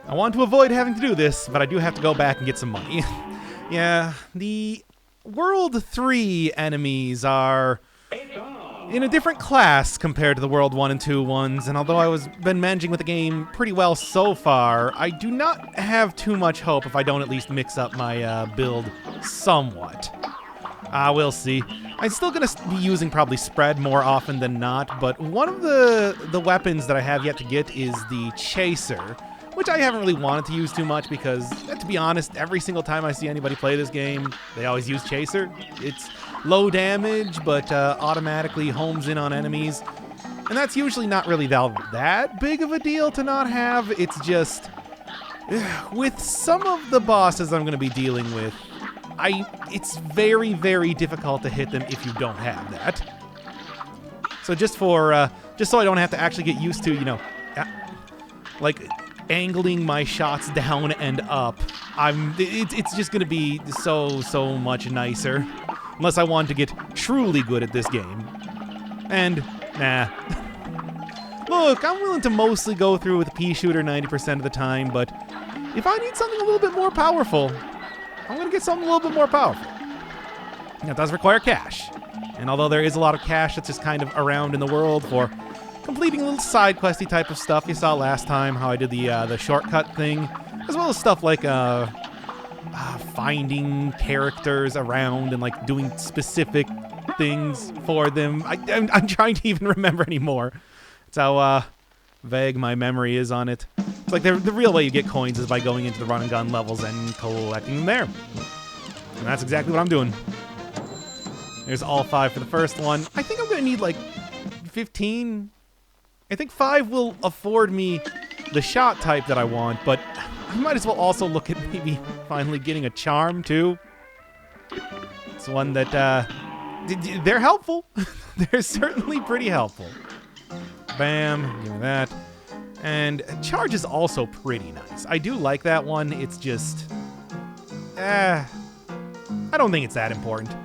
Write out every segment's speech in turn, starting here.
I want to avoid having to do this, but I do have to go back and get some money. Yeah, the World 3 enemies are in a different class compared to the World 1 and 2 ones, and although I was been managing with the game pretty well so far, I do not have too much hope if I don't at least mix up my build somewhat. We'll see. I'm still going to be using probably spread more often than not, but one of the weapons that I have yet to get is the Chaser, which I haven't really wanted to use too much because, to be honest, every single time I see anybody play this game, they always use Chaser. It's low damage, but automatically homes in on enemies, and that's usually not really that big of a deal to not have. It's just, with some of the bosses I'm going to be dealing with, it's very, very difficult to hit them if you don't have that. So just so I don't have to actually get used to, like angling my shots down and up, it's just gonna be so much nicer, unless I want to get truly good at this game. And nah. Look, I'm willing to mostly go through with a pea shooter 90% of the time, but if I need something a little bit more powerful, I'm gonna get something a little bit more powerful. That does require cash, and although there is a lot of cash that's just kind of around in the world for completing little side questy type of stuff. You saw last time how I did the shortcut thing, as well as stuff like finding characters around and like doing specific things for them. I'm trying to even remember anymore. That's how vague my memory is on it. It's like the real way you get coins is by going into the run and gun levels and collecting them there. And that's exactly what I'm doing. There's all 5 for the first one. I think I'm going to need like 15. I think 5 will afford me the shot type that I want, but I might as well also look at maybe finally getting a charm too. It's one that, they're helpful. They're certainly pretty helpful. Bam, give me that. And charge is also pretty nice. I do like that one. It's just, I don't think it's that important.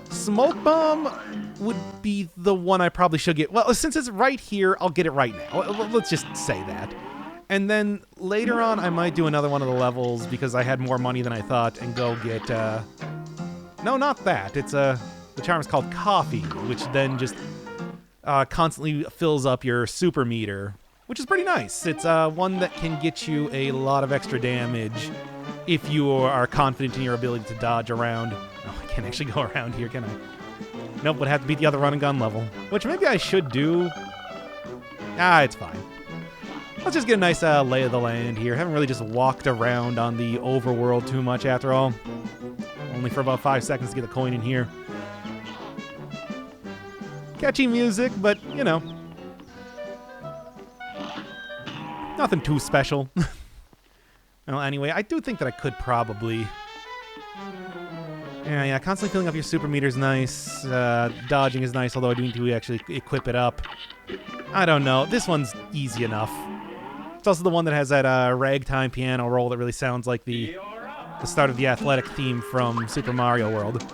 Smoke bomb would be the one I probably should get. Well, since it's right here, I'll get it right now. Let's just say that. And then later on, I might do another one of the levels because I had more money than I thought and go get, no, not that. It's, the charm is called Coffee, which then just constantly fills up your super meter, which is pretty nice. It's one that can get you a lot of extra damage if you are confident in your ability to dodge around. Oh, I can't actually go around here, can I? Nope, would have to beat the other run and gun level, which maybe I should do. It's fine. Let's just get a nice lay of the land here. Haven't really just walked around on the overworld too much after all. Only for about 5 seconds to get the coin in here. Catchy music, but, nothing too special. Well, anyway, I do think that I could probably... Yeah, constantly filling up your super meter is nice. Dodging is nice, although I do need to actually equip it up. I don't know. This one's easy enough. It's also the one that has that ragtime piano roll that really sounds like the start of the athletic theme from Super Mario World.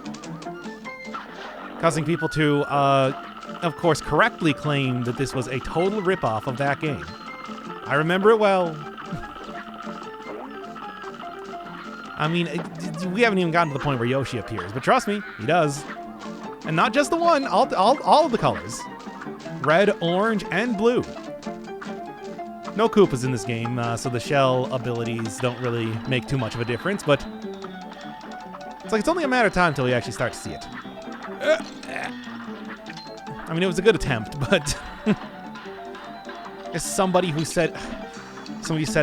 Causing people to, of course, correctly claim that this was a total ripoff of that game. I remember it well. I mean, we haven't even gotten to the point where Yoshi appears, but trust me, he does. And not just the one, all of the colors. Red, orange, and blue. No Koopas in this game, so the shell abilities don't really make too much of a difference, but it's like it's only a matter of time until we actually start to see it. I mean, it was a good attempt, but as somebody said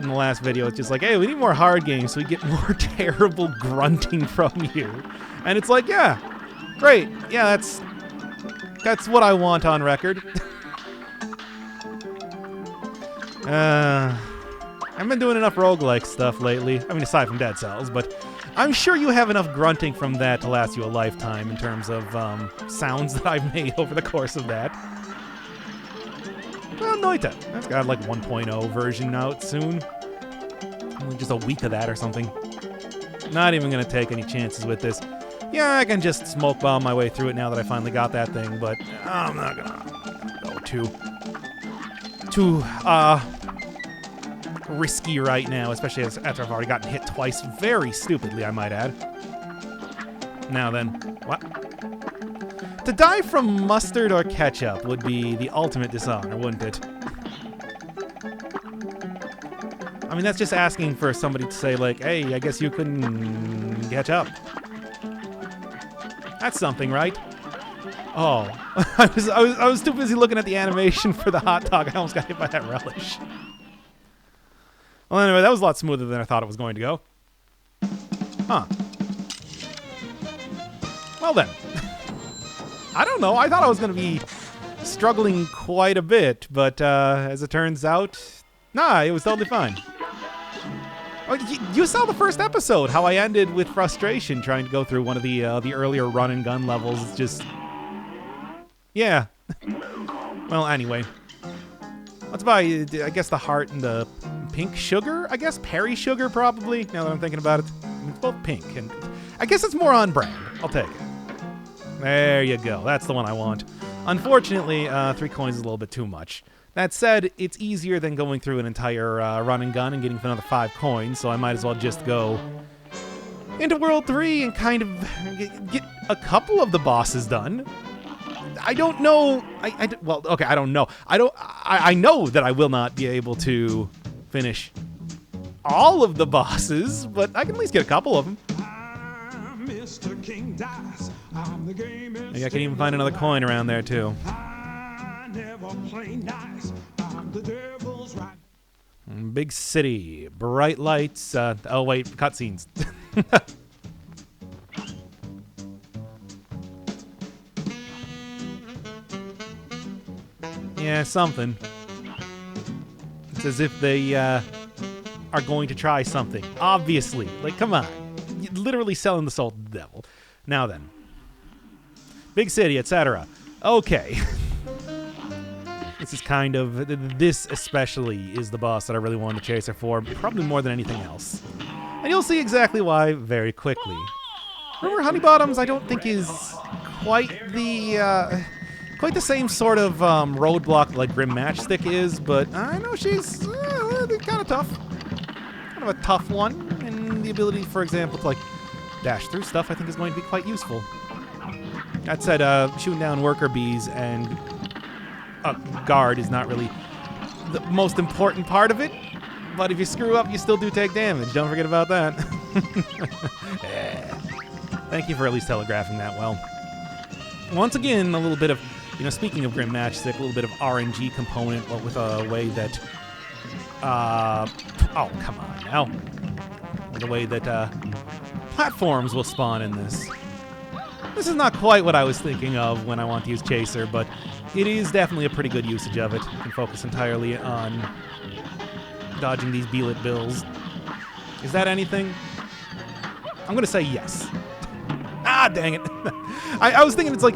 in the last video, it's just like, hey, we need more hard games so we get more terrible grunting from you. And it's like, yeah, great. Yeah, that's what I want on record. I've been doing enough roguelike stuff lately. I mean, aside from Dead Cells, but I'm sure you have enough grunting from that to last you a lifetime in terms of sounds that I've made over the course of that. Well, Noita. That's got like 1.0 version out soon. Just a week of that or something. Not even going to take any chances with this. Yeah, I can just smoke bomb my way through it now that I finally got that thing, but I'm not going to go too risky right now, especially after I've already gotten hit twice, very stupidly, I might add. Now then, what? To die from mustard or ketchup would be the ultimate dishonor, wouldn't it? I mean, that's just asking for somebody to say, like, hey, I guess you couldn't catch up. That's something, right? Oh, I was too busy looking at the animation for the hot dog. I almost got hit by that relish. Well, anyway, that was a lot smoother than I thought it was going to go. Huh. Well then. I don't know. I thought I was going to be struggling quite a bit, but as it turns out, nah, it was totally fine. Oh, you saw the first episode, how I ended with frustration trying to go through one of the earlier run and gun levels. It's just, yeah. Well, anyway, let's buy, I guess, the heart and the pink sugar. I guess Perry sugar, probably. Now that I'm thinking about it, it's both pink, and I guess it's more on brand. I'll take it. There you go. That's the one I want. Unfortunately, 3 coins is a little bit too much. That said, it's easier than going through an entire run and gun and getting another 5 coins, so I might as well just go into World 3 and kind of get a couple of the bosses done. I don't know. Well, okay, I don't know. I know that I will not be able to finish all of the bosses, but I can at least get a couple of them. Maybe I can even find another coin around there, too. Big city, bright lights. Oh wait, cutscenes. Yeah, something. It's as if they are going to try something. Obviously, like, come on, you're literally selling the soul to the devil. Now then, big city, etc. Okay. This is kind of, this especially is the boss that I really wanted to chase her for, probably more than anything else. And you'll see exactly why very quickly. Remember, Honeybottoms I don't think is quite the same sort of roadblock like Grim Matchstick is, but I know she's kind of tough. Kind of a tough one, and the ability, for example, to like dash through stuff I think is going to be quite useful. That said, shooting down worker bees and a guard is not really the most important part of it, but if you screw up, you still do take damage. Don't forget about that. Yeah. Thank you for at least telegraphing that well. Once again, a little bit of, speaking of Grim Matchstick, a little bit of RNG component, but with a way that, oh, come on now. With a way that, platforms will spawn in this. This is not quite what I was thinking of when I want to use Chaser, but it is definitely a pretty good usage of it. You can focus entirely on dodging these beelit bills. Is that anything? I'm going to say yes. Ah, dang it. I was thinking it's like,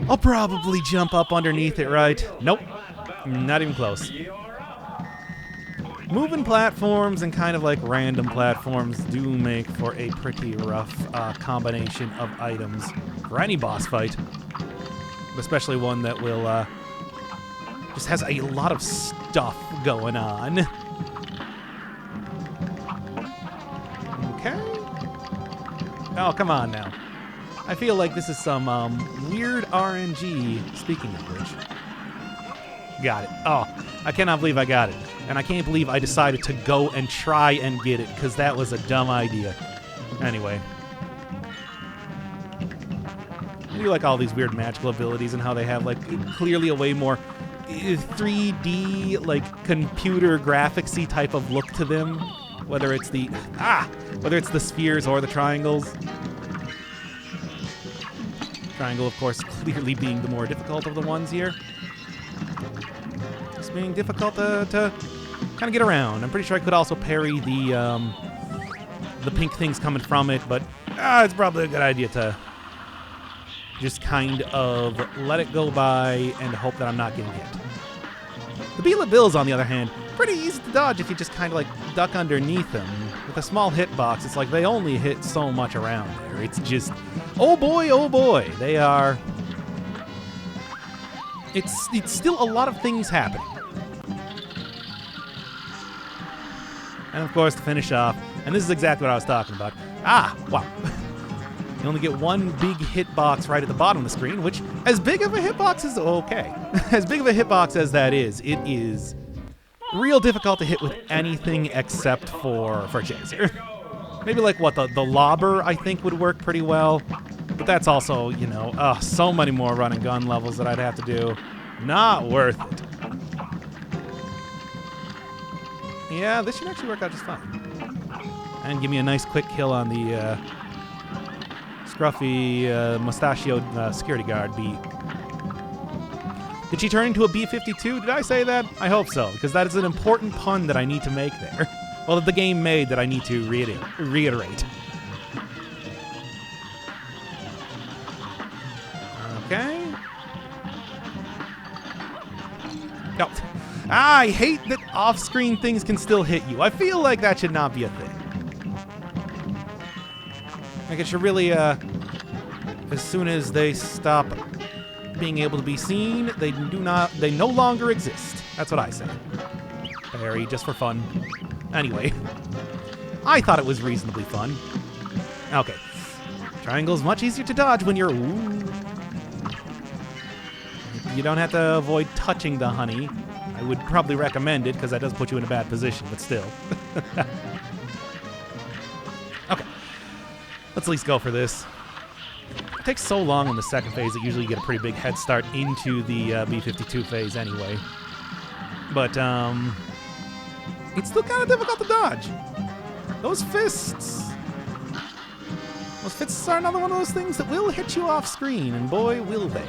I'll probably jump up underneath it, right? Nope. Not even close. Moving platforms and kind of like random platforms do make for a pretty rough combination of items for any boss fight. Especially one that will just has a lot of stuff going on. Okay. Oh, come on now. I feel like this is some weird RNG, speaking of which. Got it. Oh, I cannot believe I got it. And I can't believe I decided to go and try and get it, because that was a dumb idea. Anyway. I do like all these weird magical abilities and how they have, like, clearly a way more 3D, like, computer graphics-y type of look to them. Whether it's the spheres or the triangles. Triangle, of course, clearly being the more difficult of the ones here. Just being difficult to kind of get around. I'm pretty sure I could also parry the pink things coming from it, but it's probably a good idea to just kind of let it go by and hope that I'm not getting hit. The Beela Bills, on the other hand, pretty easy to dodge if you just kind of like duck underneath them. With a small hitbox, it's like they only hit so much around there. It's just, oh boy, they are... It's still a lot of things happening. And of course, to finish off, and this is exactly what I was talking about. Ah, wow. You only get one big hitbox right at the bottom of the screen, which, as big of a hitbox is okay. As big of a hitbox as that is, it is real difficult to hit with anything except for Chaser. Maybe like, what, the lobber, I think, would work pretty well. But that's also, you know, so many more run and gun levels that I'd have to do. Not worth it. Yeah, this should actually work out just fine. And give me a nice quick kill on the scruffy, mustachioed security guard bee. Did she turn into a B-52? Did I say that? I hope so, because that is an important pun that I need to make there. Well, that the game made that I need to reiterate. Okay. No. I hate that off-screen things can still hit you. I feel like that should not be a thing. Like, it should really, as soon as they stop being able to be seen, they no longer exist. That's what I say. Barry, just for fun. Anyway, I thought it was reasonably fun. Okay. Triangle's much easier to dodge when you're... Ooh. You don't have to avoid touching the honey. I would probably recommend it, because that does put you in a bad position, but still. Okay. Let's at least go for this. It takes so long in the second phase that usually you get a pretty big head start into the B-52 phase anyway. But, it's still kind of difficult to dodge. Those fists. Those fists are another one of those things that will hit you off screen, and boy, will they.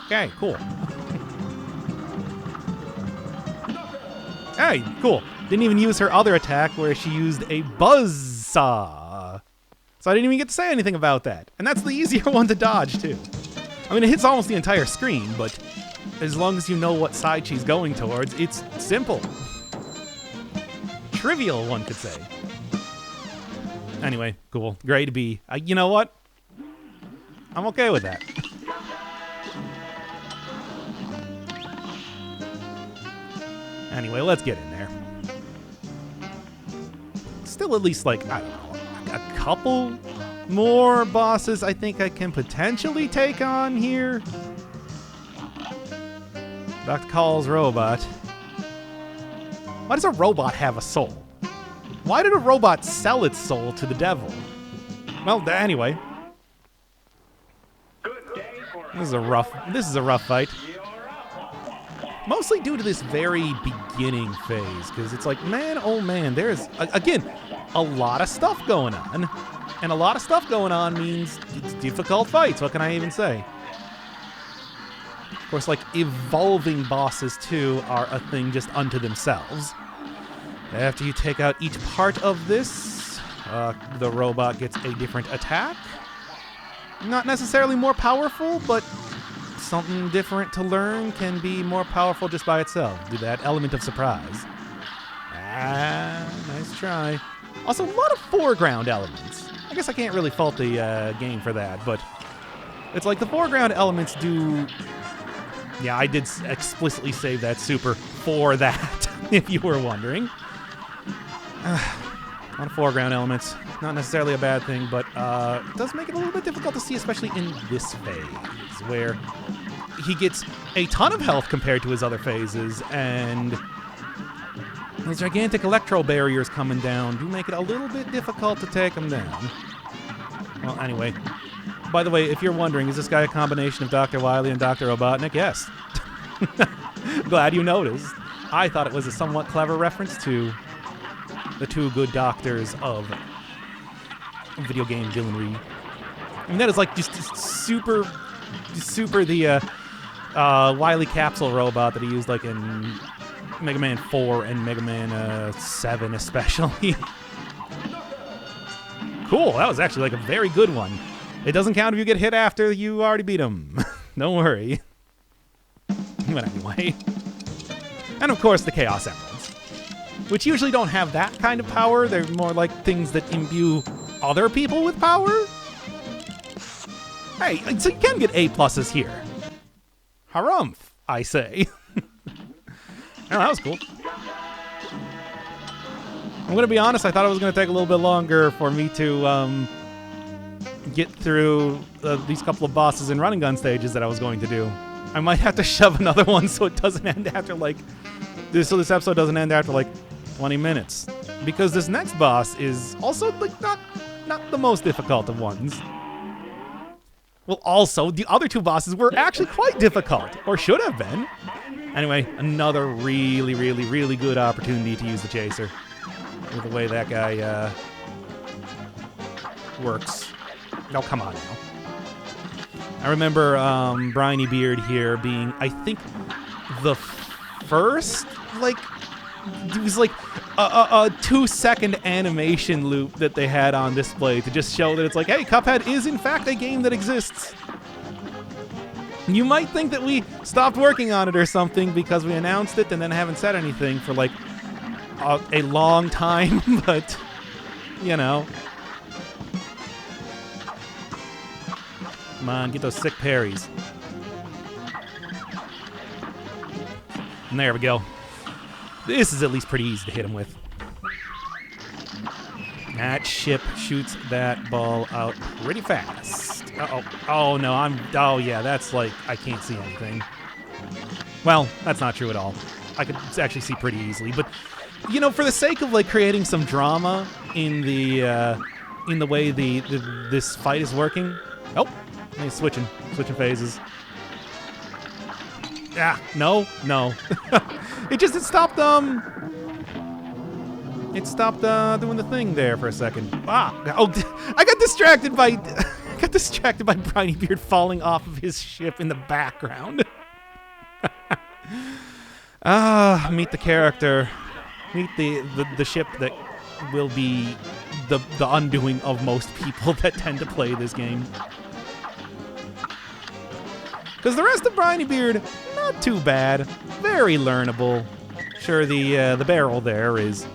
Okay, cool. Hey, cool. Didn't even use her other attack where she used a buzzsaw. So I didn't even get to say anything about that. And that's the easier one to dodge, too. I mean, it hits almost the entire screen, but as long as you know what side she's going towards, it's simple. Trivial, one could say. Anyway, cool. Grade B. You know what? I'm okay with that. Anyway, let's get in there. Still at least, like, I don't know, a couple more bosses I think I can potentially take on here. Dr. Call's robot. Why does a robot have a soul? Why did a robot sell its soul to the devil? Well, anyway. This is a rough fight. Mostly due to this very beginning phase, because it's like, man, oh man, there's, again, a lot of stuff going on. And a lot of stuff going on means it's difficult fights, what can I even say? Of course, like, evolving bosses, too, are a thing just unto themselves. After you take out each part of this, the robot gets a different attack. Not necessarily more powerful, but something different to learn can be more powerful just by itself. Do that element of surprise. Ah, nice try. Also, a lot of foreground elements. I guess I can't really fault the game for that, but it's like the foreground elements do... Yeah, I did explicitly save that super for that, if you were wondering. A lot of foreground elements. Not necessarily a bad thing, but it does make it a little bit difficult to see, especially in this phase, where he gets a ton of health compared to his other phases, and those gigantic electro barriers coming down do make it a little bit difficult to take him down. Well, anyway. By the way, if you're wondering, is this guy a combination of Dr. Wily and Dr. Robotnik? Yes. Glad you noticed. I thought it was a somewhat clever reference to the two good doctors of video game villainry. I mean, that is like just super the Wily capsule robot that he used like in Mega Man 4 and Mega Man 7 especially. Cool, that was actually like a very good one. It doesn't count if you get hit after you already beat him. Don't worry. But anyway. And of course the Chaos Emeralds, which usually don't have that kind of power. They're more like things that imbue other people with power. Hey, so you can get A+ here. Harumph, I say. Oh, that was cool. I'm going to be honest, I thought it was going to take a little bit longer for me to get through these couple of bosses and running gun stages that I was going to do. I might have to shove another one so it doesn't end after like... So this episode doesn't end after like 20 minutes. Because this next boss is also like not the most difficult of ones. Well, also, the other two bosses were actually quite difficult. Or should have been. Anyway, another really, really, really good opportunity to use the chaser. With the way that guy works. Oh, come on now. I remember Briny Beard here being, I think, the first, like, it was like a 2-second animation loop that they had on display to just show that it's like, hey, Cuphead is in fact a game that exists. You might think that we stopped working on it or something because we announced it and then haven't said anything for like a long time, but, you know. Come on, get those sick parries. And there we go. This is at least pretty easy to hit him with. That ship shoots that ball out pretty fast. Uh-oh. Oh, no, oh, yeah, that's like, I can't see anything. Well, that's not true at all. I could actually see pretty easily, but, you know, for the sake of, like, creating some drama in the way this fight is working... Oh, he's switching phases. Ah, no. It stopped doing the thing there for a second. I got distracted by Briny Beard falling off of his ship in the background. Meet the character. Meet the ship that will be the undoing of most people that tend to play this game. Because the rest of Briny Beard, not too bad. Very learnable. Sure, the barrel there is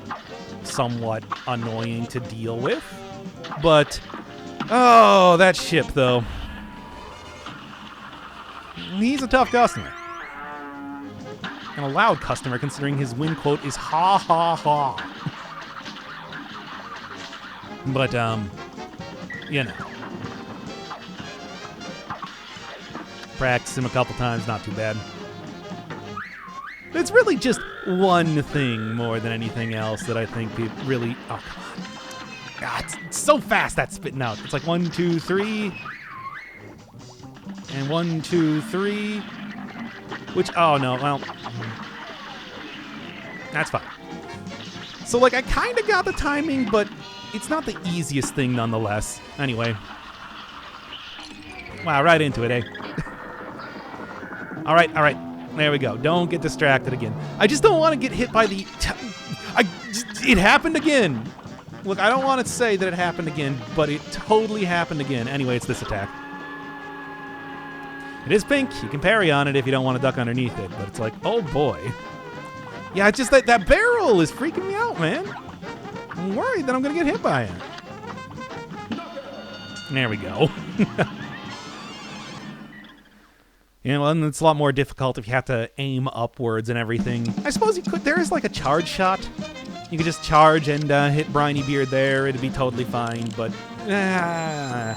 somewhat annoying to deal with. But, oh, that ship, though. He's a tough customer. And a loud customer, considering his win quote is ha ha ha. But, you know. Practice him a couple times, not too bad. It's really just one thing more than anything else that I think people really... Oh, come on. God, it's so fast, that's spitting out. It's like 1, 2, 3. And 1, 2, 3. Which, oh no, well... That's fine. So, like, I kind of got the timing, but it's not the easiest thing nonetheless. Anyway. Wow, right into it, eh? All right. There we go. Don't get distracted again. I just don't want to get hit by the... It happened again. Look, I don't want to say that it happened again, but it totally happened again. Anyway, it's this attack. It is pink. You can parry on it if you don't want to duck underneath it, but it's like, oh boy. Yeah, it's just that barrel is freaking me out, man. I'm worried that I'm going to get hit by it. There we go. You know, and it's a lot more difficult if you have to aim upwards and everything. I suppose you could. There is like a charge shot. You could just charge and hit Briny Beard there. It'd be totally fine, but... And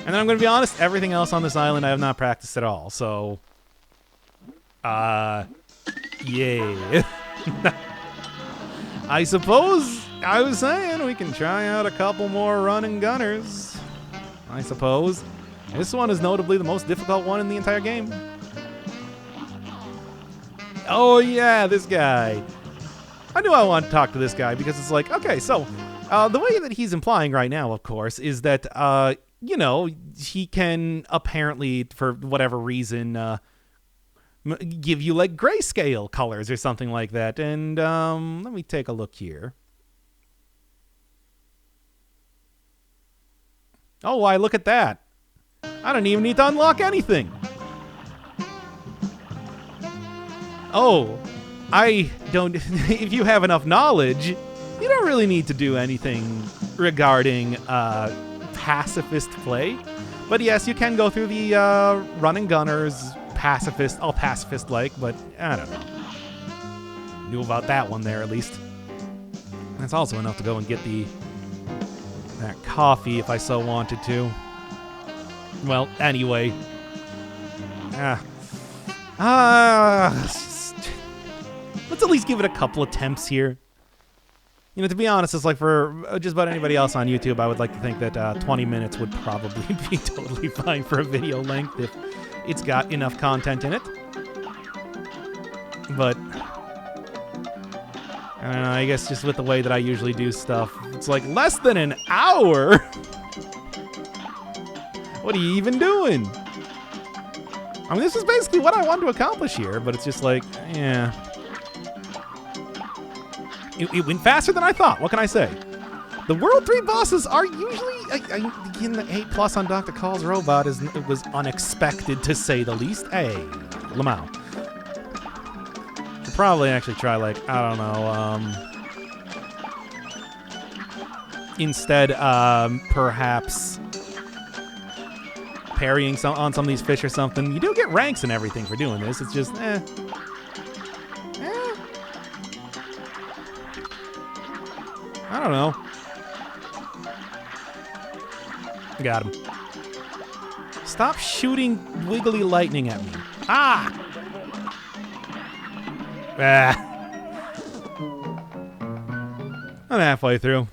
then I'm going to be honest, everything else on this island I have not practiced at all, so... Yeah. I suppose I was saying we can try out a couple more running gunners. I suppose. This one is notably the most difficult one in the entire game. Oh yeah, this guy. I knew I wanted to talk to this guy because it's like, okay, so the way that he's implying right now, of course, is that, you know, he can apparently, for whatever reason, give you like grayscale colors or something like that. And let me take a look here. Oh, why, look at that. I don't even need to unlock anything. Oh, I don't... If you have enough knowledge, you don't really need to do anything regarding pacifist play. But yes, you can go through the run and gunners, pacifist, all pacifist-like, but I don't know. Knew about that one there, at least. That's also enough to go and get that coffee if I so wanted to. Well, anyway. Let's at least give it a couple attempts here. You know, to be honest, it's like for just about anybody else on YouTube, I would like to think that 20 minutes would probably be totally fine for a video length if it's got enough content in it. But I don't know, I guess just with the way that I usually do stuff, it's like less than an hour? What are you even doing? I mean, this is basically what I wanted to accomplish here, but it's just like, yeah. It went faster than I thought. What can I say? The World 3 bosses are usually... Again, the 8+ on Dr. Call's robot it was unexpected, to say the least. Hey, Lamau. Should probably actually try, like, I don't know, instead, perhaps parrying on some of these fish or something. You do get ranks and everything for doing this. It's just, I don't know. Got him. Stop shooting wiggly lightning at me. Ah! I'm halfway through.